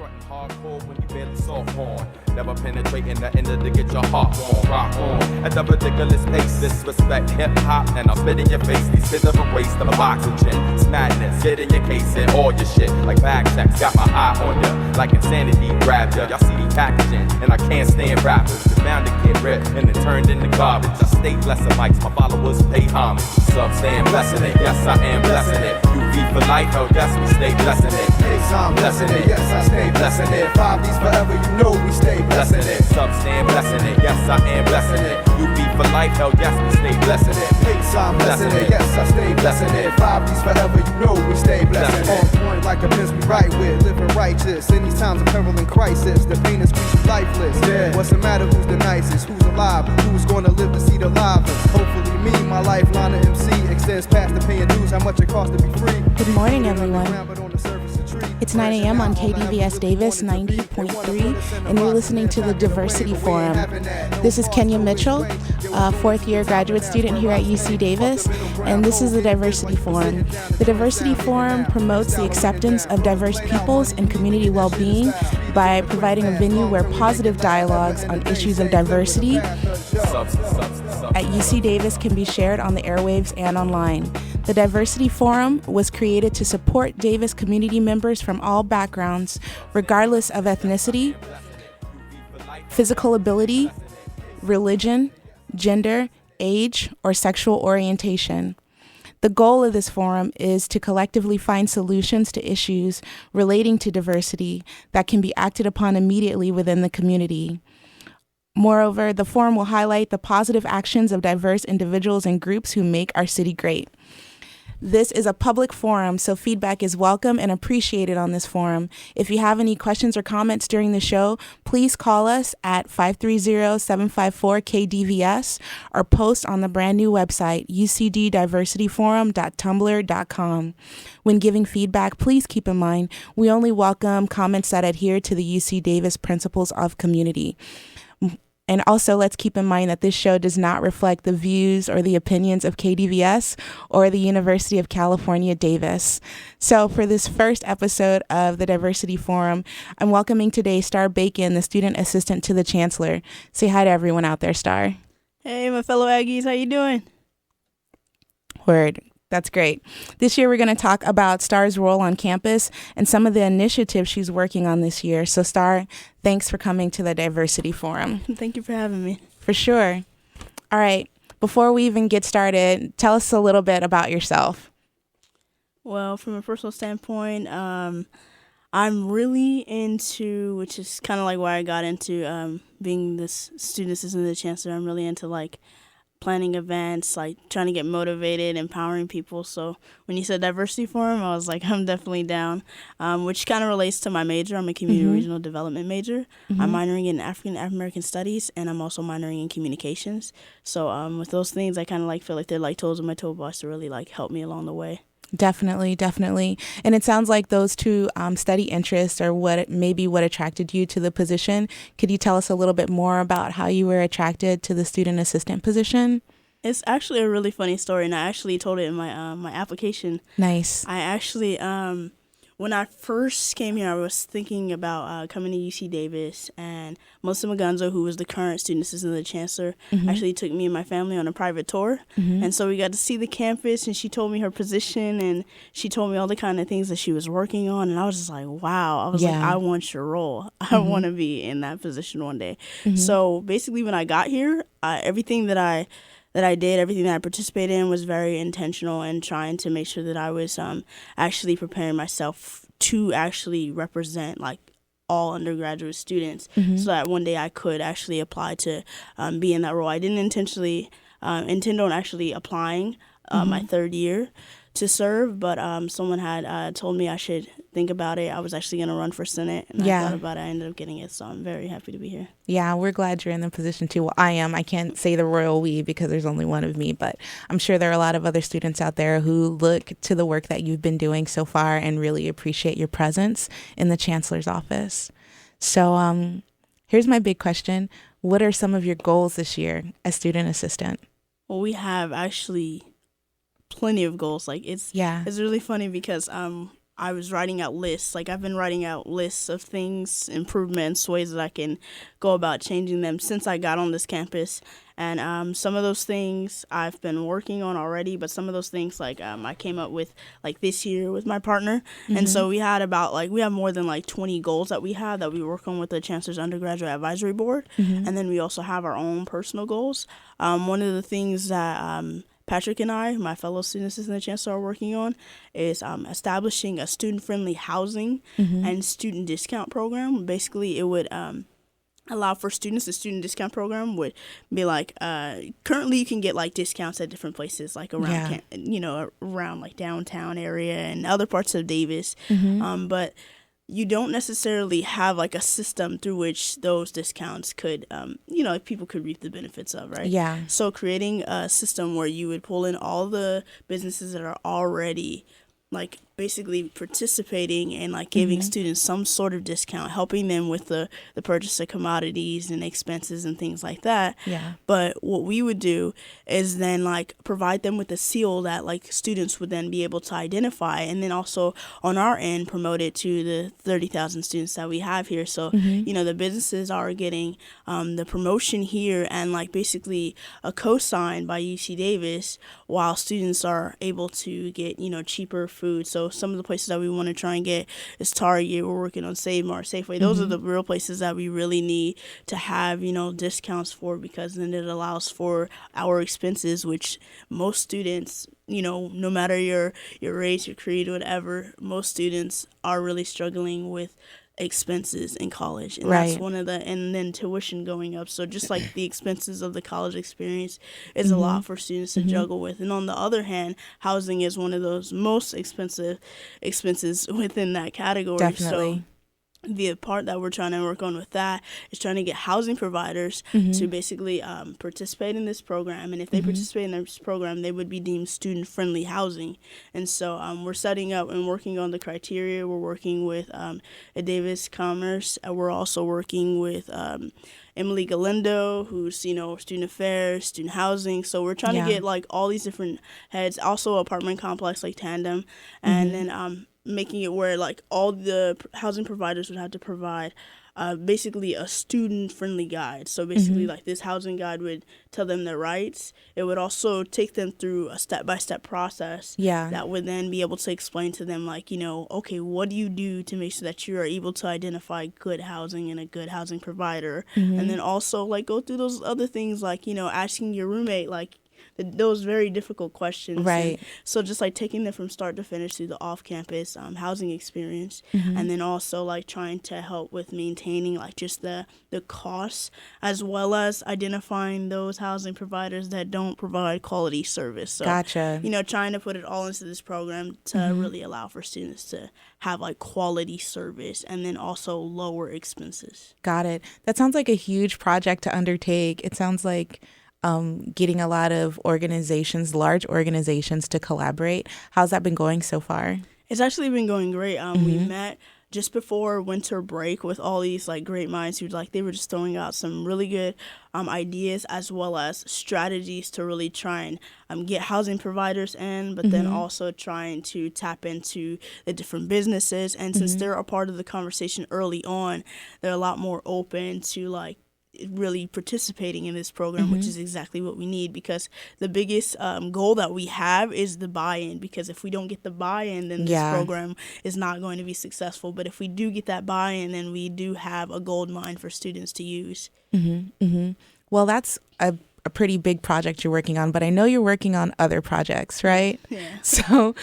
Frontin' hardcore when you barely soft porn. Never penetrating the end to get your heart warm. Rock on at the ridiculous pace. Disrespect hip-hop and I'll spit in your face. These kids are a waste of oxygen. It's madness, get in your case and all your shit. Like bag checks, got my eye on ya. Like insanity grabbed ya. Y'all see the packaging and I can't stand rappers. It's bound to get ripped and it turned into garbage. I stay blessing mics, my followers pay homage. Sub saying blessing it, yes I am blessing it. You be for life, hell yes we stay blessing it. I'm blessing it, yes I stay blessing it. 5Ds forever, you know we stay blessing it. Sub saying blessing it, yes I am blessing it. You be for life, hell yes we stay blessing it. I'm blessing it, yes I stay blessing it. 5Ds forever, you know we stay blessing it. On point like a prince we right with, living righteous. In these times of peril and crisis, the pain is squeezed lifeless. Yeah. What's the matter, who's the nicest, who's alive, who's gonna live to see the livest? Hopefully me, my lifeline of MC extends past the paying dues, how much it costs to be free. Good morning everyone. It's 9 a.m. on KDVS Davis 90.3, and you're listening to the Diversity Forum. This is Kenya Mitchell, a fourth-year graduate student here at UC Davis, and this is the Diversity Forum. The Diversity Forum promotes the acceptance of diverse peoples and community well-being by providing a venue where positive dialogues on issues of diversity at UC Davis can be shared on the airwaves and online. The Diversity Forum was created to support Davis community members from all backgrounds, regardless of ethnicity, physical ability, religion, gender, age, or sexual orientation. The goal of this forum is to collectively find solutions to issues relating to diversity that can be acted upon immediately within the community. Moreover, the forum will highlight the positive actions of diverse individuals and groups who make our city great. This is a public forum, so feedback is welcome and appreciated on this forum. If you have any questions or comments during the show, please call us at 530-754-KDVS or post on the brand new website, ucddiversityforum.tumblr.com. When giving feedback, please keep in mind, we only welcome comments that adhere to the UC Davis principles of community. And also, let's keep in mind that this show does not reflect the views or the opinions of KDVS or the University of California, Davis. So for this first episode of the Diversity Forum, I'm welcoming today StarBacon, the student assistant to the chancellor. Say hi to everyone out there, Star. Hey, my fellow Aggies, how you doing? Word. That's great. This year, we're going to talk about Star's role on campus and some of the initiatives she's working on this year. So, Star, thanks for coming to the Diversity Forum. Thank you for having me. For sure. All right. Before we even get started, tell us a little bit about yourself. Well, from a personal standpoint, I'm really into, which is kind of like why I got into being this student assistant to the chancellor. I'm really into like planning events, like trying to get motivated, empowering people. So when you said Diversity Forum, I was like, I'm definitely down, which kind of relates to my major. I'm a community regional development major. I'm minoring in African American studies, and I'm also minoring in communications. So with those things, I kind of like feel like they're like tools in my toolbox to really like help me along the way. Definitely. And it sounds like those two study interests are what attracted you to the position. Could you tell us a little bit more about how you were attracted to the student assistant position? It's actually a really funny story, and I actually told it in my my application. Nice. I actually, when I first came here, I was thinking about coming to UC Davis, and Melissa Maganzo, who was the current student assistant of the chancellor, actually took me and my family on a private tour. And so we got to see the campus, and she told me her position, and she told me all the kind of things that she was working on, and I was just like, wow. I was like, I want your role. I want to be in that position one day. So basically when I got here, everything that I did, everything that I participated in was very intentional and trying to make sure that I was actually preparing myself to actually represent like all undergraduate students so that one day I could actually apply to be in that role. I didn't intentionally intend on actually applying my third year to serve, but someone had told me I should think about it. I was actually going to run for Senate, and I thought about it. I ended up getting it, so I'm very happy to be here. Yeah, we're glad you're in the position too. Well, I am. I can't say the royal we because there's only one of me, but I'm sure there are a lot of other students out there who look to the work that you've been doing so far and really appreciate your presence in the chancellor's office. So here's my big question. What are some of your goals this year as student assistant? Well, we have actually plenty of goals. Like it's really funny because I was writing out lists. Like, I've been writing out lists of things, improvements, ways that I can go about changing them since I got on this campus. And some of those things I've been working on already, but some of those things, like, I came up with, like, this year with my partner. And so we have more than, like, 20 goals that we work on with the Chancellor's Undergraduate Advisory Board. And then we also have our own personal goals. One of the things that Patrick and I, my fellow student assistant chancellor, are working on is establishing a student-friendly housing and student discount program. Basically, it would allow for students. The student discount program would be like, currently you can get like discounts at different places, like around, around like downtown area and other parts of Davis. But you don't necessarily have like a system through which those discounts could, people could reap the benefits of, right? Yeah. So creating a system where you would pull in all the businesses that are already like basically participating and like giving students some sort of discount, helping them with the purchase of commodities and expenses and things like that. Yeah. But what we would do is then like provide them with a seal that like students would then be able to identify, and then also on our end promote it to the 30,000 students that we have here. So, the businesses are getting the promotion here and like basically a cosign by UC Davis, while students are able to get, cheaper food. So some of the places that we want to try and get is Target. We're working on Save Mart, Safeway. Those are the real places that we really need to have, discounts for, because then it allows for our expenses, which most students, no matter your race, your creed, whatever, most students are really struggling with expenses in college, and right. that's one of and then tuition going up. So just like the expenses of the college experience is a lot for students to juggle with. And on the other hand, housing is one of those most expensive expenses within that category. Definitely. So the part that we're trying to work on with that is trying to get housing providers to basically participate in this program. And if they participate in this program, they would be deemed student-friendly housing. And so we're setting up and working on the criteria. We're working with Davis Commerce. We're also working with Emily Galindo, who's, student affairs, student housing. So we're trying to get like all these different heads, also apartment complex like Tandem, and then making it where like all the housing providers would have to provide basically a student-friendly guide. So basically like this housing guide would tell them their rights. It would also take them through a step-by-step process that would then be able to explain to them like, okay, what do you do to make sure that you are able to identify good housing and a good housing provider? And then also like go through those other things like, asking your roommate like those very difficult questions. Right. And so just like taking them from start to finish through the off-campus housing experience, and then also like trying to help with maintaining like just the costs, as well as identifying those housing providers that don't provide quality service. So, Gotcha. Trying to put it all into this program to really allow for students to have like quality service and then also lower expenses. Got it. That sounds like a huge project to undertake. It sounds like getting a lot of large organizations to collaborate. How's that been going so far? It's actually been going great. We met just before winter break with all these like great minds who they were just throwing out some really good ideas, as well as strategies to really try and get housing providers in, but then also trying to tap into the different businesses. And since they're a part of the conversation early on, they're a lot more open to like really participating in this program, which is exactly what we need, because the biggest goal that we have is the buy-in, because if we don't get the buy-in, then this program is not going to be successful. But if we do get that buy-in, then we do have a gold mine for students to use. Well, that's a pretty big project you're working on, but I know you're working on other projects, right? Yeah. So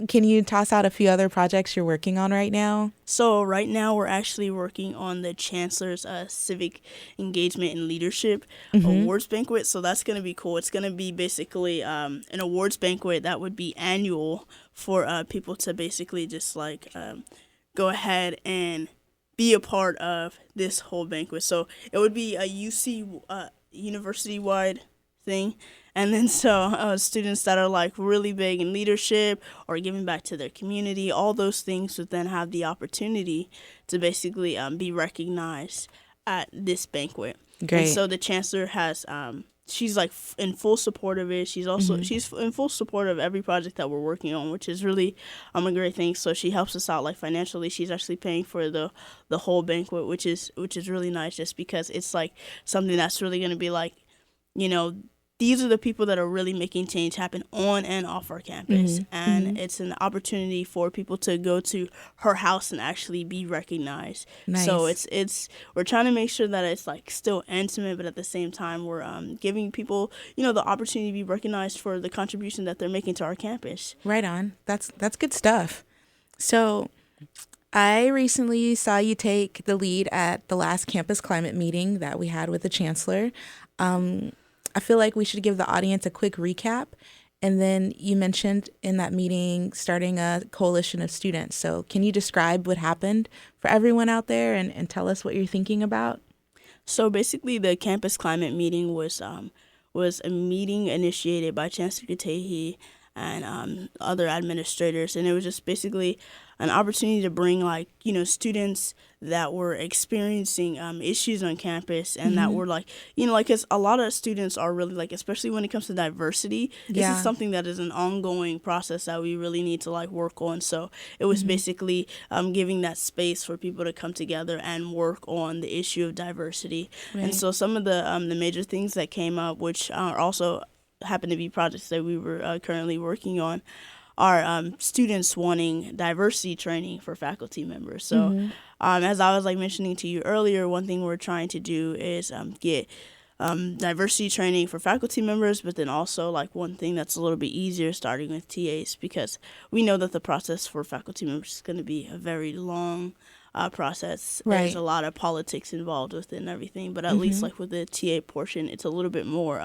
can you toss out a few other projects you're working on right now? So right now we're actually working on the Chancellor's Civic Engagement and Leadership Awards Banquet. So that's going to be cool. It's going to be basically an awards banquet that would be annual for people to basically just like go ahead and be a part of this whole banquet. So it would be a UC university-wide thing. And then so students that are like really big in leadership or giving back to their community, all those things would then have the opportunity to basically be recognized at this banquet. Great. And so the chancellor has she's like in full support of it. She's also she's in full support of every project that we're working on, which is really a great thing. So she helps us out like financially. She's actually paying for the whole banquet, which is really nice, just because it's like something that's really going to be like, you know, these are the people that are really making change happen on and off our campus. And it's an opportunity for people to go to her house and actually be recognized. Nice. So it's we're trying to make sure that it's like still intimate, but at the same time we're giving people, you know, the opportunity to be recognized for the contribution that they're making to our campus. Right on. That's good stuff. So I recently saw you take the lead at the last campus climate meeting that we had with the chancellor. I feel like we should give the audience a quick recap. And then you mentioned in that meeting starting a coalition of students. So can you describe what happened for everyone out there and tell us what you're thinking about? So basically the campus climate meeting was a meeting initiated by Chancellor Katehi and other administrators. And it was just basically an opportunity to bring, like, you know, students that were experiencing issues on campus and that were like, you know, like, because a lot of students are really like, especially when it comes to diversity, this is something that is an ongoing process that we really need to like work on. So it was basically giving that space for people to come together and work on the issue of diversity. Right. And so some of the major things that came up, which are also happen to be projects that we were currently working on, are students wanting diversity training for faculty members. So as I was like mentioning to you earlier, one thing we're trying to do is get diversity training for faculty members, but then also like one thing that's a little bit easier, starting with TAs, because we know that the process for faculty members is going to be a very long process. Right. There's a lot of politics involved with it and everything, but at least like with the TA portion, it's a little bit more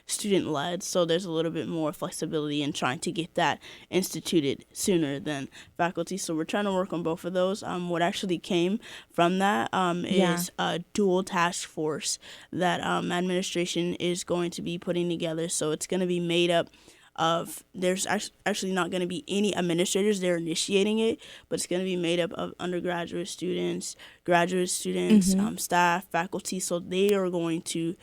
student-led, so there's a little bit more flexibility in trying to get that instituted sooner than faculty. So we're trying to work on both of those. What actually came from that is a dual task force that administration is going to be putting together. So it's going to be made up of, there's actually not going to be any administrators. They're initiating it, but it's going to be made up of undergraduate students, graduate students, staff, faculty. So they are going to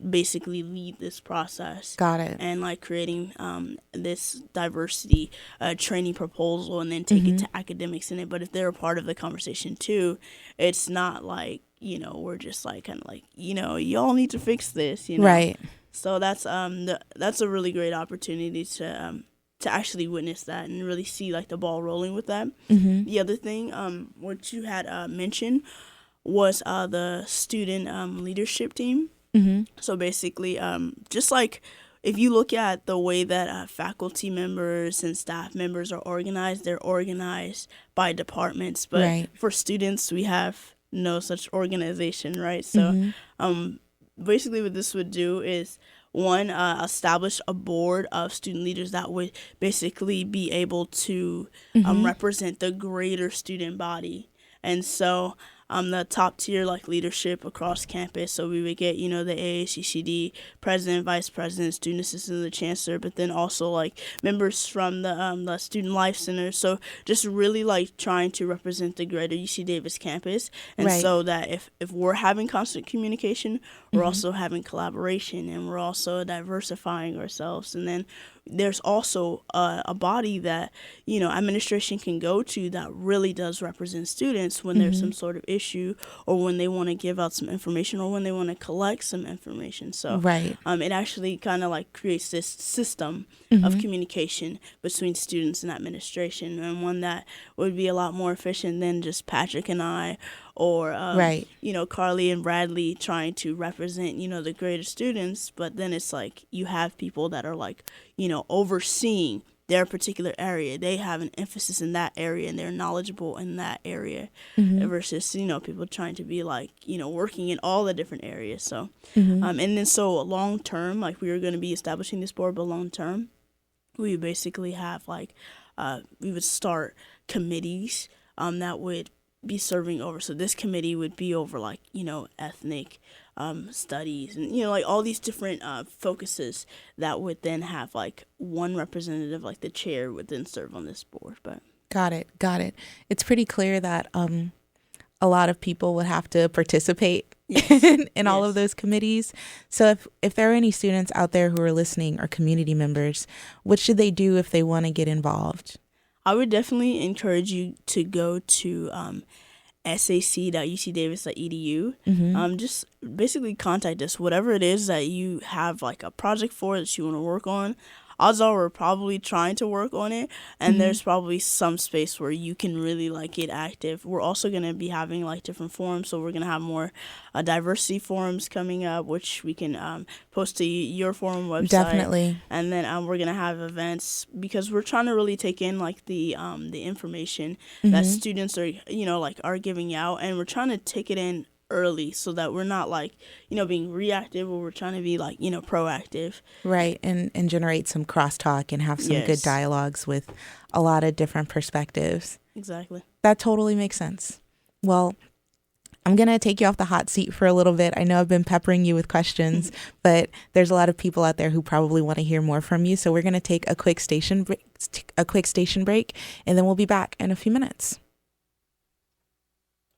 basically lead this process. Got it. And like creating this diversity training proposal and then take it to academics in it. But if they're a part of the conversation too, it's not like, you know, we're just like kind of like, you know, y'all need to fix this, you know. Right. So that's a really great opportunity to actually witness that and really see like the ball rolling with that. The other thing, what you had mentioned was the student leadership team. So basically, just like if you look at the way that faculty members and staff members are organized, they're organized by departments. But for students, we have no such organization, right? So basically what this would do is, one, establish a board of student leaders that would basically be able to represent the greater student body. And so the top tier like leadership across campus. So we would get, you know, the AACCD president, vice president, student assistant, the chancellor, but then also like members from the student life center. So just really like trying to represent the greater UC Davis campus, and so that if we're having constant communication, we're also having collaboration, and we're also diversifying ourselves. And then there's also a body that, you know, administration can go to that really does represent students when there's some sort of issue, or when they want to give out some information, or when they want to collect some information. So it actually kind of like creates this system of communication between students and administration, and one that would be a lot more efficient than just Patrick and I, or you know, Carly and Bradley trying to represent, you know, the greater students. But then it's like you have people that are like, you know, overseeing their particular area. They have an emphasis in that area and they're knowledgeable in that area, versus, you know, people trying to be like, you know, working in all the different areas. So and then so long term, like we are going to be establishing this board, but long term we basically have like we would start committees that would be serving over. So this committee would be over like, you know, ethnic studies, and, you know, like all these different focuses that would then have like one representative, like the chair would then serve on this board. But Got it. It's pretty clear that a lot of people would have to participate in all of those committees. So if there are any students out there who are listening or community members, what should they do if they want to get involved? I would definitely encourage you to go to sac.ucdavis.edu. Just basically contact us, whatever it is that you have like a project for that you want to work on. Odds are we're probably trying to work on it, and there's probably some space where you can really like get active. We're also going to be having like different forums, so we're going to have more diversity forums coming up, which we can post to your forum website. Definitely. And then we're going to have events, because we're trying to really take in like the information that students are, like are giving out, and we're trying to take it in early so that we're not like, being reactive, or we're trying to be like, proactive. Right. And generate some crosstalk and have some good dialogues with a lot of different perspectives. Exactly. That totally makes sense. Well, I'm going to take you off the hot seat for a little bit. I know I've been peppering you with questions, but there's a lot of people out there who probably want to hear more from you. So we're going to take a quick station break, and then we'll be back in a few minutes.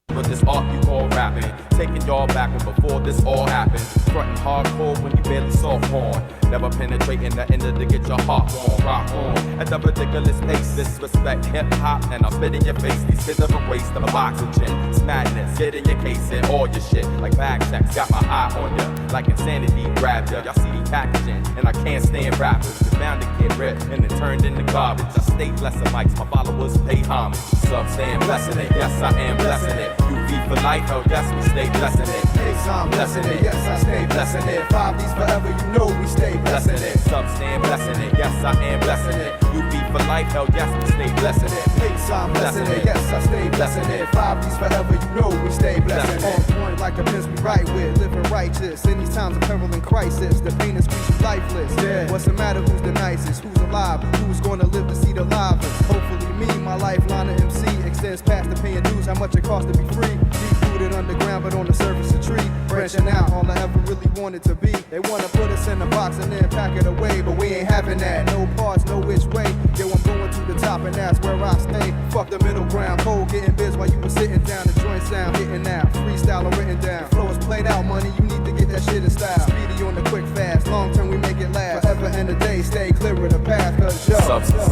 But this art you call rapping, taking y'all back when before this all happened. Frontin' hardcore when you barely saw porn. Never penetrating the end to get your heart warm. Rock on at the ridiculous pace. Disrespect hip-hop and I'll spit in your face. These kids are a waste of oxygen. It's madness, get in your case and all your shit. Like bag checks, got my eye on ya. Like insanity grabbed ya. Y'all see the packaging and I can't stand rappers. It's bound to get ripped and then turned into garbage. I stay blessing mics, my followers pay homage. Sub stand blessing it, yes I am blessing it. You be for life, oh yes we stay blessing it. I'm blessing it, yes I stay blessing it. 5 D's forever, you know we stay blessing it. Sub stand blessing it, yes I am blessing it. You be for life, hell yes we stay blessing it. I'm blessing it, yes I stay blessing it. 5 D's forever, you know we stay blessing it. On point like a prince we right with, living righteous. In these times of peril and crisis, the pain is squeezing lifeless. Yeah. What's the matter, who's the nicest, who's alive, who's gonna live to see the live? Hopefully me, my lifeline of MC extends past the paying dues, how much it costs to be free. Deep rooted underground, but on the surface a tree. Branching out, all I ever really wanted to be. They wanna put us in a box and then pack it away, but we ain't having that. No parts, no which way. Yo, I'm going to the top and that's where I stay. Fuck the middle ground, cold getting biz while you were sitting down. The joint sound hitting out, freestyle or written down. The flow is played out, money, you need to get that shit in style. Speedy on the quick fast, long term we make it last. Forever and a day, stay clear of the path, cause yo. Substance.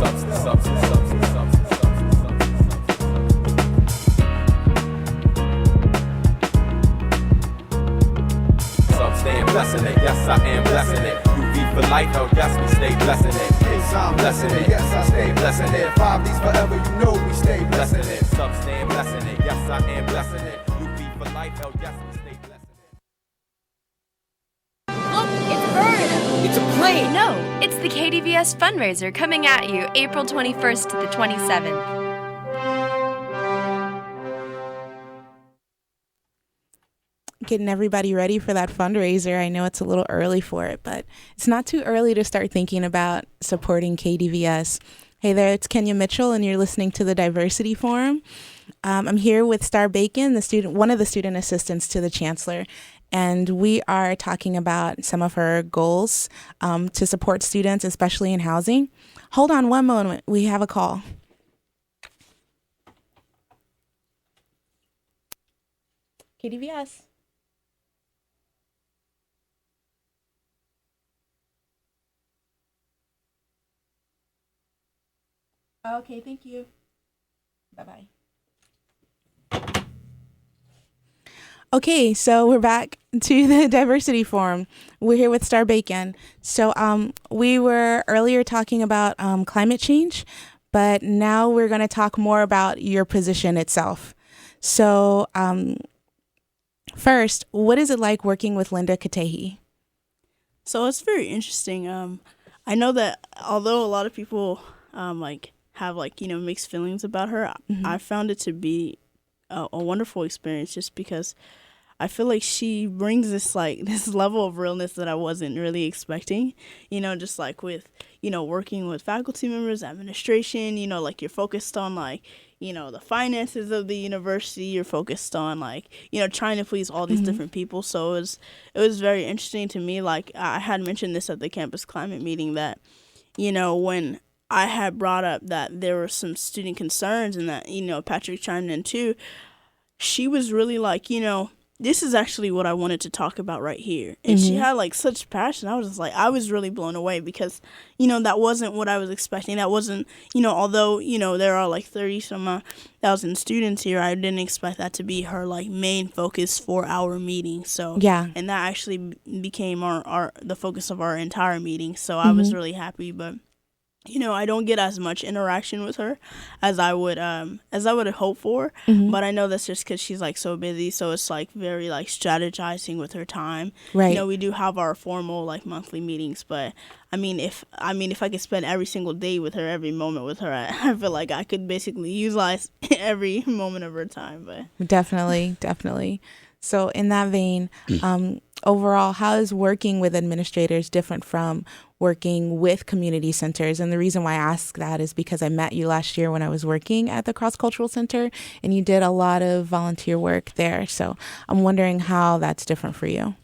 Stand blessing it, yes I am blessing it. You be for life, oh yes we stay blessing it. I'm blessing it, yes I stay blessing it. 5 D's forever, you know we stay blessing it. Sub stand blessing it, yes I am blessing it. You be for life, oh yes we stay blessing it. Look, it's a bird! It's a plane! No, it's the KDVS fundraiser coming at you April 21st to the 27th. Getting everybody ready for that fundraiser. I know it's a little early for it, but it's not too early to start thinking about supporting KDVS. Hey there, it's Kenya Mitchell, and you're listening to the Diversity Forum. I'm here with StarBacon, one of the student assistants to the chancellor, and we are talking about some of her goals to support students, especially in housing. Hold on one moment. We have a call. KDVS. Okay, thank you. Bye-bye. Okay, so we're back to the Diversity Forum. We're here with StarBacon. So we were earlier talking about climate change, but now we're going to talk more about your position itself. So first, what is it like working with Linda Katehi? So it's very interesting. I know that although a lot of people have mixed feelings about her, I found it to be a wonderful experience, just because I feel like she brings this level of realness that I wasn't really expecting, just like with, working with faculty members, administration, you're focused on the finances of the university, you're focused on trying to please all these different people. So it was very interesting to me. Like I had mentioned this at the campus climate meeting that, when I had brought up that there were some student concerns and that, Patrick chimed in too, she was really this is actually what I wanted to talk about right here. And she had like such passion. I was just like, I was really blown away because, that wasn't what I was expecting. That wasn't, although, there are like 30 some thousand students here, I didn't expect that to be her like main focus for our meeting. So, Yeah. and that actually became the focus of our entire meeting. So I was really happy, but I don't get as much interaction with her as I would hope for. But I know that's just because she's like so busy. So it's like very like strategizing with her time. Right. We do have our formal like monthly meetings, but if I could spend every single day with her, every moment with her, I feel like I could basically utilize every moment of her time. But Definitely. So in that vein, overall, how is working with administrators different from working with community centers? And the reason why I ask that is because I met you last year when I was working at the Cross Cultural Center, and you did a lot of volunteer work there. So I'm wondering how that's different for you.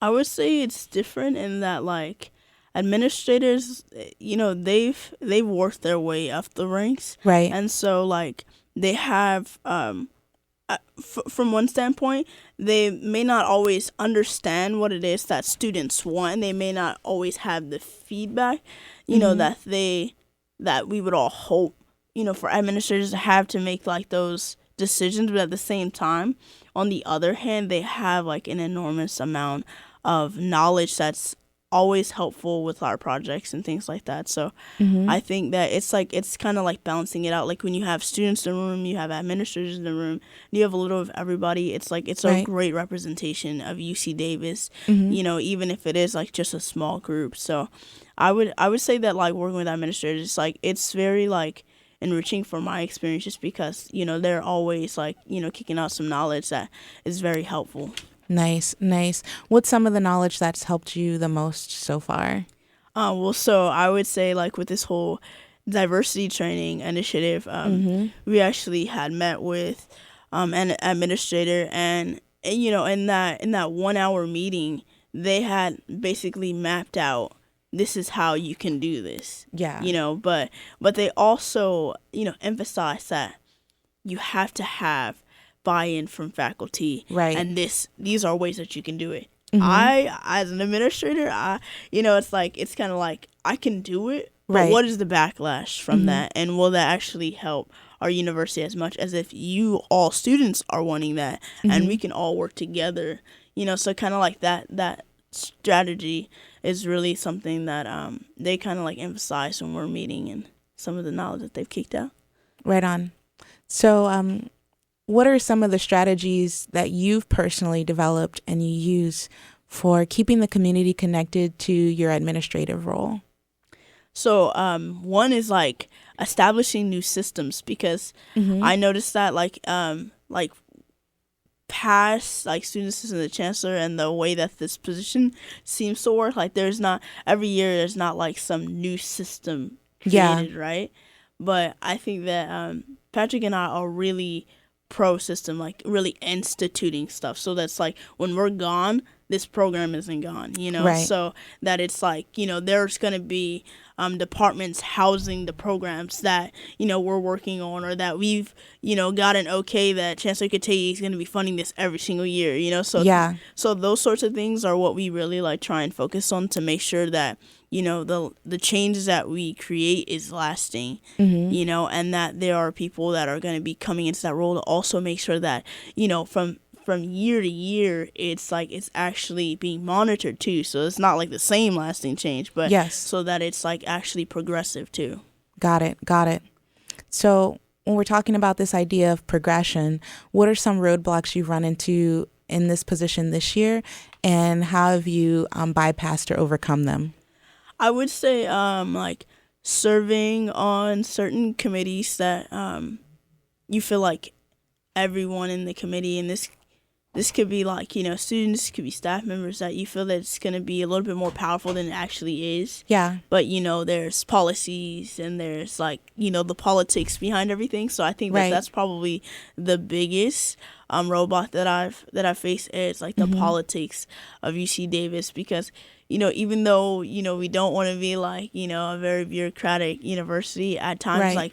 I would say it's different in that like administrators, they've worked their way up the ranks, Right. and so like they have from one standpoint, they may not always understand what it is that students want. They may not always have the feedback, that we would all hope, for administrators to have to make like those decisions. But at the same time, on the other hand, they have like an enormous amount of knowledge that's always helpful with our projects and things like that. So I think that it's kind of like balancing it out. Like when you have students in the room, you have administrators in the room, you have a little of everybody. It's like it's a great representation of UC Davis, even if it is like just a small group. So I would say that like working with administrators, it's very like enriching for my experience, just because they're always like kicking out some knowledge that is very helpful. Nice. What's some of the knowledge that's helped you the most so far? So I would say like with this whole diversity training initiative, we actually had met with an administrator, and in that 1 hour meeting, they had basically mapped out, this is how you can do this. Yeah. But they also emphasize that you have to have buy-in from faculty, right? And these are ways that you can do it. I, as an administrator, it's kind of like I can do it, but what is the backlash from that, and will that actually help our university as much as if you all students are wanting that, and we can all work together, so kind of like that strategy is really something that they kind of like emphasize when we're meeting, and some of the knowledge that they've kicked out. Right on. So what are some of the strategies that you've personally developed and you use for keeping the community connected to your administrative role? So one is like establishing new systems, because I noticed that like past like students and the chancellor and the way that this position seems to work, like every year there's not like some new system created, right? But I think that Patrick and I are really pro system, like really instituting stuff, so that's like when we're gone, this program isn't gone, right. So that it's like there's going to be departments housing the programs that we're working on, or that we've got an okay that Chancellor Katei is going to be funding this every single year, so those sorts of things are what we really like try and focus on, to make sure that the changes that we create is lasting, and that there are people that are going to be coming into that role to also make sure that from year to year, it's like it's actually being monitored too. So it's not like the same lasting change, but so that it's like actually progressive too. Got it. So when we're talking about this idea of progression, what are some roadblocks you've run into in this position this year, and how have you bypassed or overcome them? I would say like serving on certain committees that you feel like everyone in the committee, and this could be like students, could be staff members, that you feel that it's going to be a little bit more powerful than it actually is. Yeah. But there's policies, and there's like the politics behind everything. So I think that that's probably the biggest roadblock that I've faced, is like the politics of UC Davis, because even though, we don't want to be like, a very bureaucratic university at times, Right. like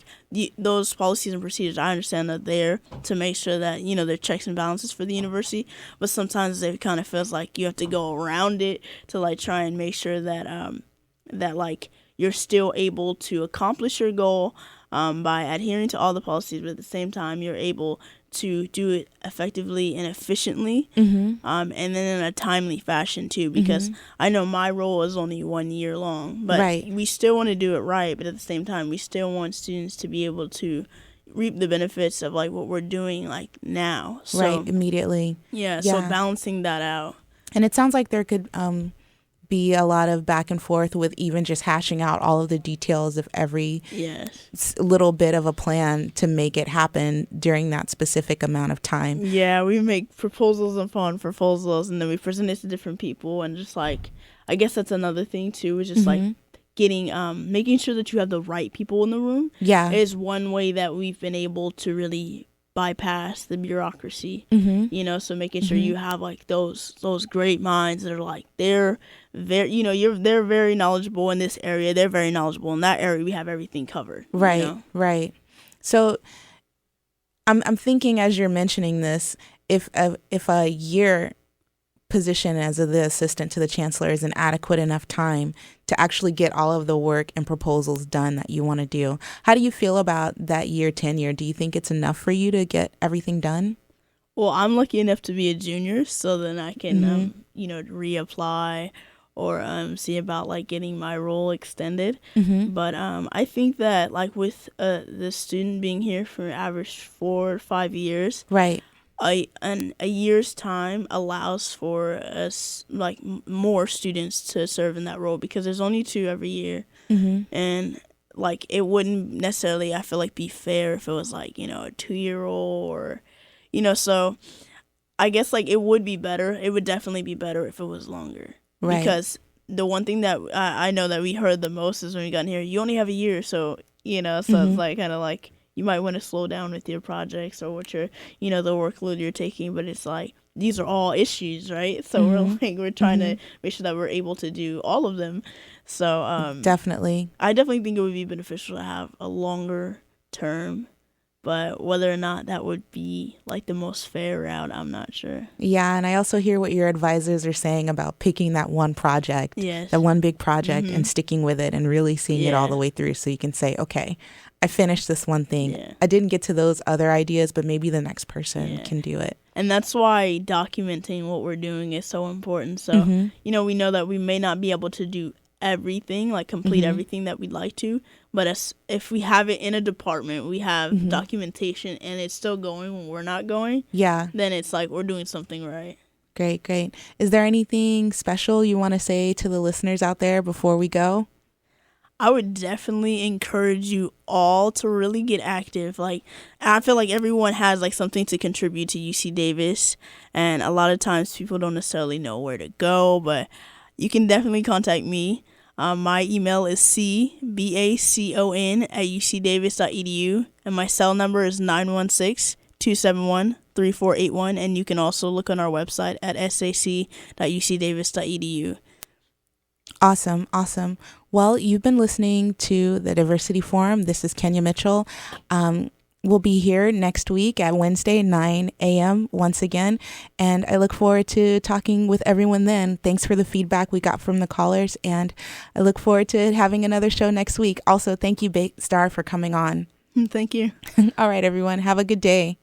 those policies and procedures, I understand that they're to make sure that, they're checks and balances for the university. But sometimes it kind of feels like you have to go around it to like try and make sure that, that like you're still able to accomplish your goal by adhering to all the policies, but at the same time, you're able to do it effectively and efficiently, and then in a timely fashion too, because I know my role is only 1 year long, but Right. we still want to do it right, but at the same time, we still want students to be able to reap the benefits of like what we're doing like now. So, Right, immediately. yeah, so Yeah. balancing that out. And it sounds like there could be a lot of back and forth with even just hashing out all of the details of every Yes. little bit of a plan to make it happen during that specific amount of time. Yeah, we make proposals upon proposals, and then we present it to different people, and just like, I guess that's another thing too, is just like getting, making sure that you have the right people in the room. Yeah. Is one way that we've been able to really bypass the bureaucracy. So making sure you have like those great minds that are like, they're very, they're very knowledgeable in this area, they're very knowledgeable in that area, we have everything covered. Right, right. So I'm thinking as you're mentioning this, if a year position as the assistant to the chancellor is an adequate enough time to actually get all of the work and proposals done that you want to do, how do you feel about that year tenure? Do you think it's enough for you to get everything done? Well, I'm lucky enough to be a junior, so then I can, reapply or see about like getting my role extended. But I think that like with the student being here for average 4 or 5 years, Right. a year's time allows for us like more students to serve in that role, because there's only 2 every year, and like it wouldn't necessarily, I feel like, be fair if it was like a 2-year-old or so I guess like it would be better. It would definitely be better if it was longer. Right. Because the one thing that I know that we heard the most is when we got in here, you only have a year, so it's like kind of like you might want to slow down with your projects or what your the workload you're taking, but it's like these are all issues, right? So we're trying to make sure that we're able to do all of them. So Definitely. I definitely think it would be beneficial to have a longer term. But whether or not that would be like the most fair route, I'm not sure. Yeah, and I also hear what your advisors are saying about picking that one project, Yes. that one big project, and sticking with it and really seeing it all Yeah. the way through, so you can say, okay, I finished this one thing. Yeah. I didn't get to those other ideas, but maybe the next person Yeah. can do it. And that's why documenting what we're doing is so important. So, we know that we may not be able to do everything, like complete everything that we'd like to, but if we have it in a department, we have documentation, and it's still going when we're not going, Yeah. then it's like we're doing something right. Great, great. Is there anything special you want to say to the listeners out there before we go? I would definitely encourage you all to really get active. Like, I feel like everyone has like something to contribute to UC Davis, and a lot of times people don't necessarily know where to go, but you can definitely contact me. My email is cbacon@ucdavis.edu, and my cell number is 916-271-3481, and you can also look on our website at sac.ucdavis.edu. Awesome, awesome. Well, you've been listening to the Diversity Forum. This is Kenya Mitchell. We'll be here next week at Wednesday, 9 a.m. once again. And I look forward to talking with everyone then. Thanks for the feedback we got from the callers. And I look forward to having another show next week. Also, thank you, Star, for coming on. Thank you. All right, everyone. Have a good day.